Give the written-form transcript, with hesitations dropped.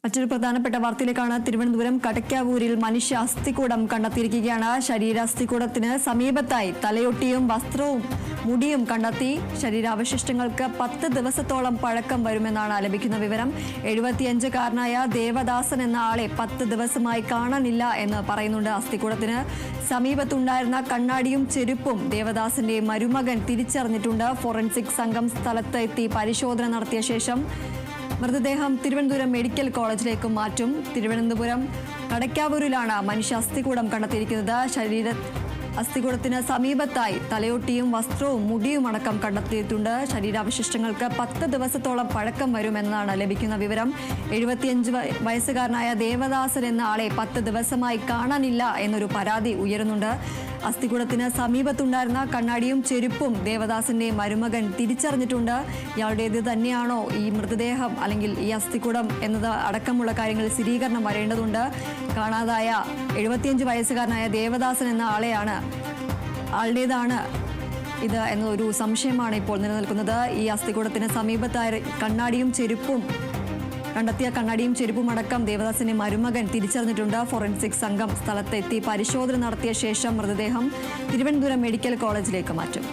മറ്റൊരു പ്രധാനപ്പെട്ട വാർത്തയിലേക്കാണ്. തിരുവനന്തപുരം കടയ്ക്കാവൂരിൽ മനുഷ്യ അസ്ഥികൂടം കണ്ടെത്തിയിരിക്കുകയാണ്. ശരീരാസ്ഥികൂടത്തിന് സമീപത്തായി തലയൊട്ടിയും വസ്ത്രവും മുടിയും കണ്ടെത്തി. ശരീരാവശിഷ്ടങ്ങൾക്ക് 10 ദിവസത്തോളം പഴക്കം വരുമെന്നാണ് ലഭിക്കുന്ന വിവരം. 75-കാരനായ ദേവദാസൻ എന്ന ആളെ 10 ദിവസമായി കാണാനില്ല എന്ന് പറയുന്നുണ്ട്. അസ്ഥികൂടത്തിന് സമീപത്തുണ്ടായിരുന്ന കണ്ണാടിയും ചെരുപ്പും ദേവദാസന്റെ മരുമകൻ തിരിച്ചറിഞ്ഞിട്ടുണ്ട്. ഫോറൻസിക് സംഘം സ്ഥലത്ത് എത്തി പരിശോധന നടത്തിയ ശേഷം മൃതദേഹം തിരുവനന്തപുരം മെഡിക്കൽ കോളേജിലേക്ക് മാറ്റും. തിരുവനന്തപുരം കടയ്ക്കാവൂരിലാണ് മനുഷ്യ അസ്ഥികൂടം കണ്ടെത്തിയിരിക്കുന്നത്. അസ്ഥികൂടത്തിന് സമീപത്തായി തലയൊട്ടിയും വസ്ത്രവും മുടിയും അടക്കം കണ്ടെത്തിയിട്ടുണ്ട്. ശരീരാവശിഷ്ടങ്ങൾക്ക് 10 ദിവസത്തോളം പഴക്കം വരുമെന്നാണ് ലഭിക്കുന്ന വിവരം. 75 വയസ്സുകാരനായ ദേവദാസൻ എന്ന ആളെ 10 ദിവസമായി കാണാനില്ല എന്നൊരു പരാതി ഉയരുന്നുണ്ട്. അസ്ഥികൂടത്തിന് സമീപത്തുണ്ടായിരുന്ന കണ്ണാടിയും ചെരുപ്പും ദേവദാസന്റെ മരുമകൻ തിരിച്ചറിഞ്ഞിട്ടുണ്ട്. ഇയാളുടേത് തന്നെയാണോ ഈ മൃതദേഹം അല്ലെങ്കിൽ ഈ അസ്ഥികൂടം എന്നത് അടക്കമുള്ള കാര്യങ്ങളിൽ സ്ഥിരീകരണം വരേണ്ടതുണ്ട്. കാണാതായ 75 വയസ്സുകാരനായ ദേവദാസൻ എന്ന ആളുടേതാണ് ഇത് എന്നൊരു സംശയമാണ് ഇപ്പോൾ നിലനിൽക്കുന്നത്. ഈ അസ്ഥികൂടത്തിന് സമീപത്തായ കണ്ണാടിയും ചെരുപ്പും അടക്കം ദേവദാസന്റെ മരുമകൻ തിരിച്ചറിഞ്ഞിട്ടുണ്ട്. ഫോറൻസിക് സംഘം സ്ഥലത്തെത്തി പരിശോധന നടത്തിയ ശേഷം മൃതദേഹം തിരുവനന്തപുരം മെഡിക്കൽ കോളേജിലേക്ക് മാറ്റും.